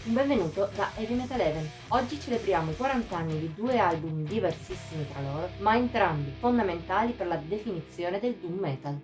Benvenuto da Heavy Metal Heaven. Oggi celebriamo i 40 anni di due album diversissimi tra loro, ma entrambi fondamentali per la definizione del doom metal.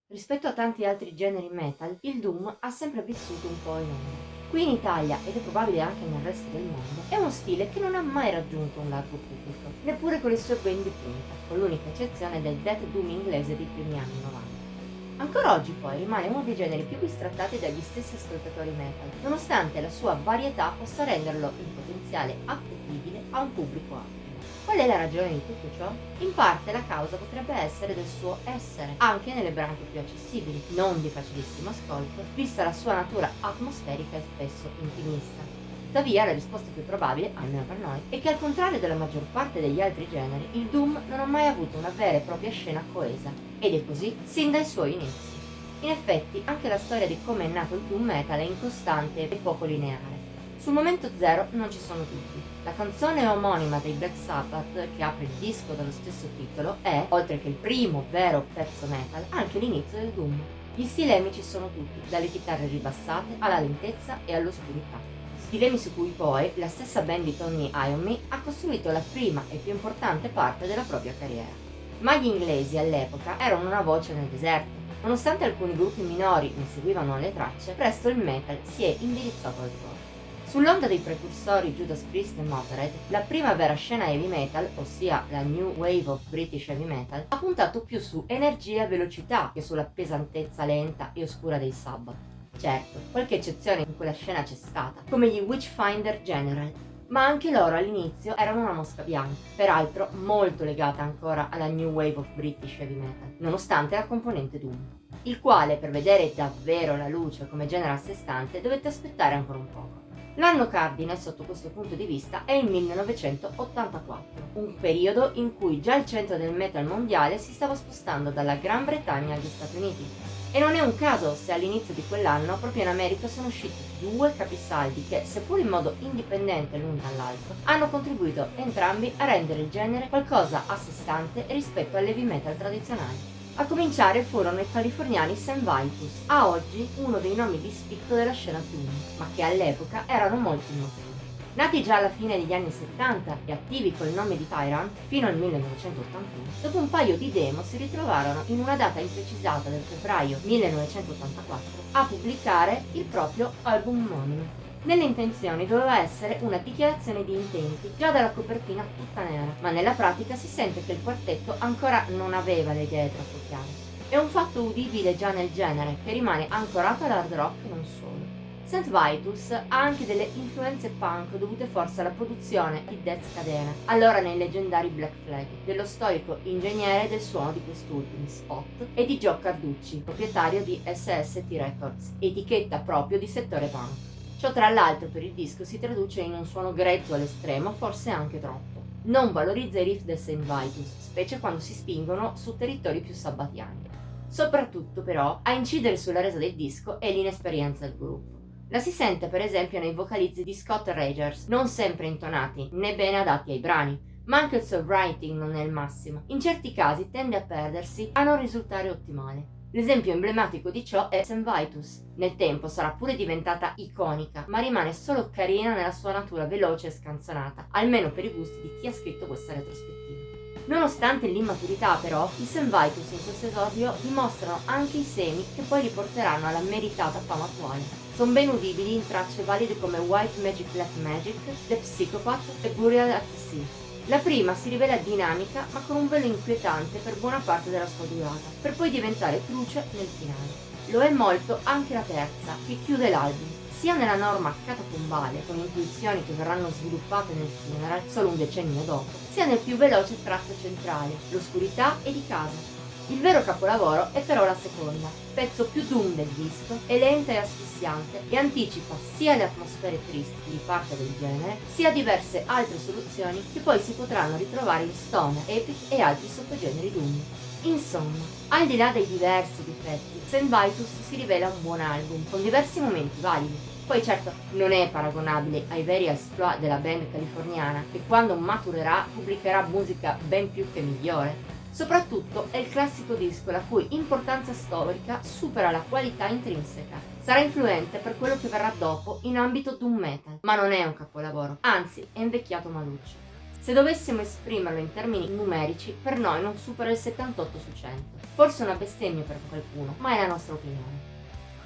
Rispetto a tanti altri generi metal, il doom ha sempre vissuto un po' in ombra. Qui in Italia, ed è probabile anche nel resto del mondo, è uno stile che non ha mai raggiunto un largo pubblico, neppure con le sue band di punta, con l'unica eccezione del death doom inglese dei primi anni 90. Ancora oggi poi rimane uno dei generi più bistrattati dagli stessi ascoltatori metal, nonostante la sua varietà possa renderlo in potenziale appetibile a un pubblico ampio. Qual è la ragione di tutto ciò? In parte la causa potrebbe essere del suo essere, anche nelle branche più accessibili, non di facilissimo ascolto, vista la sua natura atmosferica e spesso intimista. Tuttavia la risposta più probabile, almeno per noi, è che al contrario della maggior parte degli altri generi, il doom non ha mai avuto una vera e propria scena coesa, ed è così sin dai suoi inizi. In effetti, anche la storia di come è nato il doom metal è incostante e poco lineare. Sul momento zero non ci sono dubbi. La canzone omonima dei Black Sabbath, che apre il disco dallo stesso titolo, è, oltre che il primo vero pezzo metal, anche l'inizio del doom. Gli stilemi ci sono tutti, dalle chitarre ribassate alla lentezza e all'oscurità. Stilemi su cui poi la stessa band di Tony Iommi ha costruito la prima e più importante parte della propria carriera. Ma gli inglesi all'epoca erano una voce nel deserto. Nonostante alcuni gruppi minori ne seguivano le tracce, presto il metal si è indirizzato altrove. Sull'onda dei precursori Judas Priest e Motorhead, la prima vera scena heavy metal, ossia la New Wave of British Heavy Metal, ha puntato più su energia e velocità che sulla pesantezza lenta e oscura dei Sabbath. Certo, qualche eccezione in quella scena c'è stata, come gli Witchfinder General, ma anche loro all'inizio erano una mosca bianca, peraltro molto legata ancora alla New Wave of British Heavy Metal, nonostante la componente Doom, il quale per vedere davvero la luce come genere a sé stante dovette aspettare ancora un poco. L'anno cardine sotto questo punto di vista è il 1984, un periodo in cui già il centro del metal mondiale si stava spostando dalla Gran Bretagna agli Stati Uniti. E non è un caso se all'inizio di quell'anno proprio in America sono usciti due capisaldi che, seppur in modo indipendente l'un dall'altro, hanno contribuito entrambi a rendere il genere qualcosa a sé stante rispetto all'heavy metal tradizionale. A cominciare furono i californiani Sam Vitus, a oggi uno dei nomi di spicco della scena doom, ma che all'epoca erano molto innotevoli. Nati già alla fine degli anni 70 e attivi col nome di Tyrant fino al 1981, dopo un paio di demo si ritrovarono in una data imprecisata del febbraio 1984 a pubblicare il proprio album omonimo. Nelle intenzioni doveva essere una dichiarazione di intenti già dalla copertina tutta nera, ma nella pratica si sente che il quartetto ancora non aveva le idee troppo chiare. È un fatto udibile già nel genere, che rimane ancorato all'hard rock e non solo. St. Vitus ha anche delle influenze punk dovute forse alla produzione di Death Scadena, allora nei leggendari Black Flag, dello storico ingegnere del suono di quest'ultimi Spot e di Joe Carducci, proprietario di SST Records, etichetta proprio di settore punk. Ciò tra l'altro per il disco si traduce in un suono grezzo all'estremo, forse anche troppo. Non valorizza i riff del St. Vitus, specie quando si spingono su territori più sabbatiani. Soprattutto però a incidere sulla resa del disco è l'inesperienza del gruppo. La si sente per esempio nei vocalizzi di Scott Rogers, non sempre intonati né bene adatti ai brani, ma anche il songwriting non è il massimo. In certi casi tende a perdersi, a non risultare ottimale. L'esempio emblematico di ciò è Sam Vitus. Nel tempo sarà pure diventata iconica, ma rimane solo carina nella sua natura veloce e scanzonata, almeno per i gusti di chi ha scritto questa retrospettiva. Nonostante l'immaturità però, i Sam Vitus in questo esordio dimostrano anche i semi che poi li porteranno alla meritata fama attuale. Sono ben udibili in tracce valide come White Magic Black Magic, The Psychopath e Burial at Sea. La prima si rivela dinamica ma con un velo inquietante per buona parte della sua durata, per poi diventare truce nel finale. Lo è molto anche la terza, che chiude l'album, sia nella norma catacombale, con intuizioni che verranno sviluppate nel funeral solo un decennio dopo, sia nel più veloce tratto centrale, l'oscurità e di casa. Il vero capolavoro è però la seconda, pezzo più doom del disco, è lenta e asfissiante e anticipa sia le atmosfere tristi di parte del genere, sia diverse altre soluzioni che poi si potranno ritrovare in stoner, epic e altri sottogeneri doom. Insomma, al di là dei diversi difetti, St. Vitus si rivela un buon album, con diversi momenti validi. Poi certo non è paragonabile ai veri exploit della band californiana, che quando maturerà pubblicherà musica ben più che migliore. Soprattutto è il classico disco la cui importanza storica supera la qualità intrinseca. Sarà influente per quello che verrà dopo in ambito doom metal, ma non è un capolavoro, anzi è invecchiato maluccio. Se dovessimo esprimerlo in termini numerici, per noi non supera il 78 su 100. Forse una bestemmia per qualcuno, ma è la nostra opinione.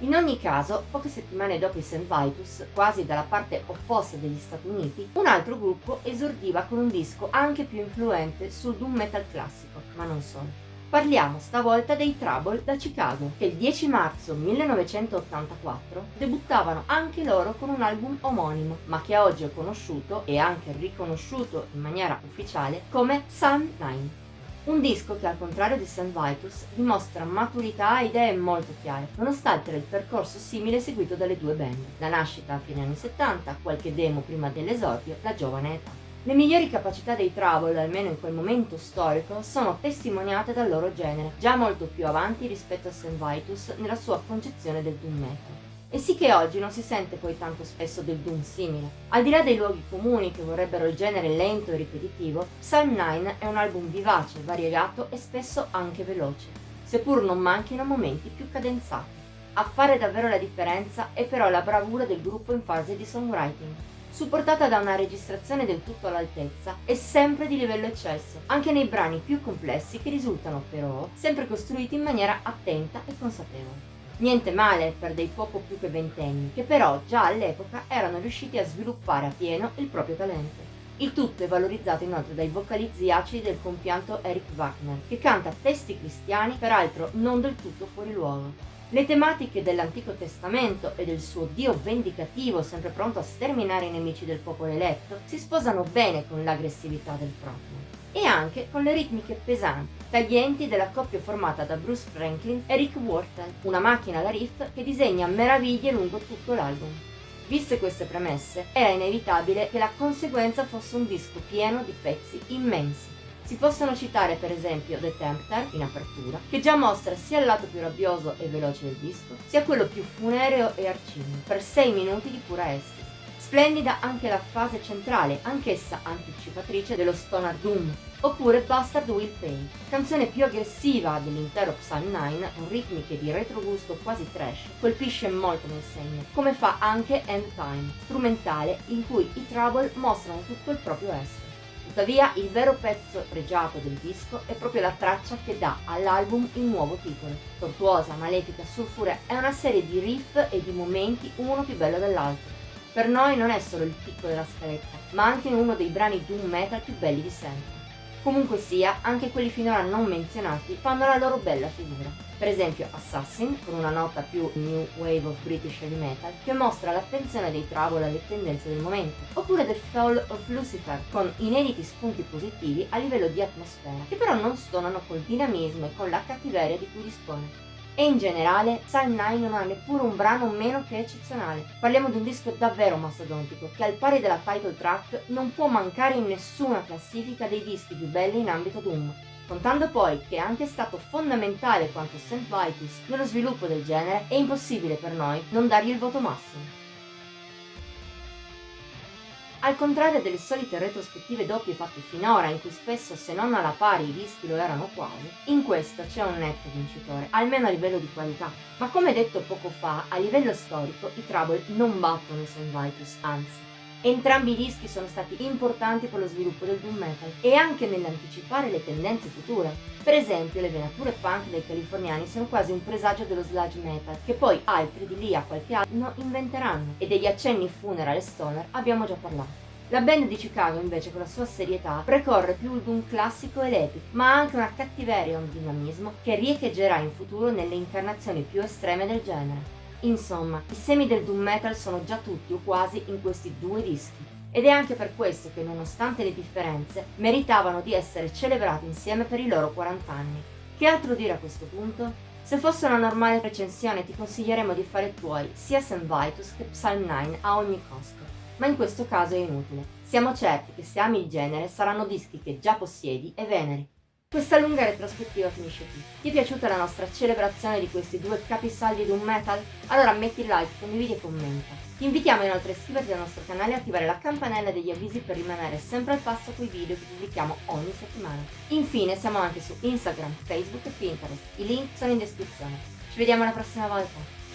In ogni caso, poche settimane dopo i St. Vitus, quasi dalla parte opposta degli Stati Uniti, un altro gruppo esordiva con un disco anche più influente sul doom metal classico, ma non solo. Parliamo stavolta dei Trouble da Chicago, che il 10 marzo 1984 debuttavano anche loro con un album omonimo, ma che oggi è conosciuto e anche riconosciuto in maniera ufficiale come Psalm 9. Un disco che, al contrario di St. Vitus, dimostra maturità e idee molto chiare, nonostante il percorso simile seguito dalle due band. La nascita a fine anni 70, qualche demo prima dell'esordio, la giovane età. Le migliori capacità dei Trouble, almeno in quel momento storico, sono testimoniate dal loro genere, già molto più avanti rispetto a St. Vitus nella sua concezione del doom metal. E sì che oggi non si sente poi tanto spesso del doom simile. Al di là dei luoghi comuni che vorrebbero il genere lento e ripetitivo, Psalm 9 è un album vivace, variegato e spesso anche veloce, seppur non manchino momenti più cadenzati. A fare davvero la differenza è però la bravura del gruppo in fase di songwriting, supportata da una registrazione del tutto all'altezza e sempre di livello eccesso, anche nei brani più complessi che risultano però sempre costruiti in maniera attenta e consapevole. Niente male per dei poco più che ventenni, che però già all'epoca erano riusciti a sviluppare a pieno il proprio talento. Il tutto è valorizzato inoltre dai vocalizzi acidi del compianto Eric Wagner, che canta testi cristiani, peraltro non del tutto fuori luogo. Le tematiche dell'Antico Testamento e del suo Dio vendicativo, sempre pronto a sterminare i nemici del popolo eletto, si sposano bene con l'aggressività del frontman. E anche con le ritmiche pesanti, taglienti della coppia formata da Bruce Franklin e Rick Wortel, una macchina da riff che disegna meraviglie lungo tutto l'album. Viste queste premesse, era inevitabile che la conseguenza fosse un disco pieno di pezzi immensi. Si possono citare per esempio The Tempter, in apertura, che già mostra sia il lato più rabbioso e veloce del disco, sia quello più funereo e arcigno, per 6 minuti di pura estetica. Splendida anche la fase centrale, anch'essa anticipatrice dello Stoner Doom, oppure Bastard Will Pay, canzone più aggressiva dell'intero Psalm 9, con ritmiche di retrogusto quasi trash, colpisce molto nel segno, come fa anche End Time, strumentale in cui i Trouble mostrano tutto il proprio essere. Tuttavia, il vero pezzo pregiato del disco è proprio la traccia che dà all'album il nuovo titolo. Tortuosa, malefica, sulfurea, è una serie di riff e di momenti uno più bello dell'altro. Per noi non è solo il picco della scaletta, ma anche uno dei brani doom metal più belli di sempre. Comunque sia, anche quelli finora non menzionati fanno la loro bella figura. Per esempio Assassin, con una nota più new wave of British heavy metal, che mostra l'attenzione dei Trouble alle tendenze del momento. Oppure The Fall of Lucifer, con inediti spunti positivi a livello di atmosfera, che però non stonano col dinamismo e con la cattiveria di cui dispone. E in generale, Psalm 9 non ha neppure un brano meno che eccezionale. Parliamo di un disco davvero mastodontico, che al pari della title track non può mancare in nessuna classifica dei dischi più belli in ambito Doom. Contando poi che è anche stato fondamentale quanto St. Vitus nello sviluppo del genere, è impossibile per noi non dargli il voto massimo. Al contrario delle solite retrospettive doppie fatte finora, in cui spesso se non alla pari i dischi lo erano quasi, in questo c'è un netto vincitore, almeno a livello di qualità. Ma come detto poco fa, a livello storico i Trouble non battono i St. Vitus, anzi. Entrambi i dischi sono stati importanti per lo sviluppo del doom metal e anche nell'anticipare le tendenze future. Per esempio, le venature punk dei californiani sono quasi un presagio dello sludge metal, che poi altri di lì a qualche anno inventeranno, e degli accenni funeral e stoner abbiamo già parlato. La band di Chicago invece con la sua serietà precorre più il doom classico e l'epic, ma ha anche una cattiveria e un dinamismo che riecheggerà in futuro nelle incarnazioni più estreme del genere. Insomma, i semi del doom metal sono già tutti o quasi in questi due dischi, ed è anche per questo che, nonostante le differenze, meritavano di essere celebrati insieme per i loro 40 anni. Che altro dire a questo punto? Se fosse una normale recensione ti consiglieremmo di fare tuoi sia St. Vitus che Psalm 9 a ogni costo, ma in questo caso è inutile. Siamo certi che se ami il genere saranno dischi che già possiedi e veneri. Questa lunga retrospettiva finisce qui. Ti è piaciuta la nostra celebrazione di questi due capisaldi d'un metal? Allora metti like, condividi e commenta. Ti invitiamo inoltre a iscriverti al nostro canale e attivare la campanella degli avvisi per rimanere sempre al passo con i video che pubblichiamo ogni settimana. Infine siamo anche su Instagram, Facebook e Pinterest. I link sono in descrizione. Ci vediamo la prossima volta!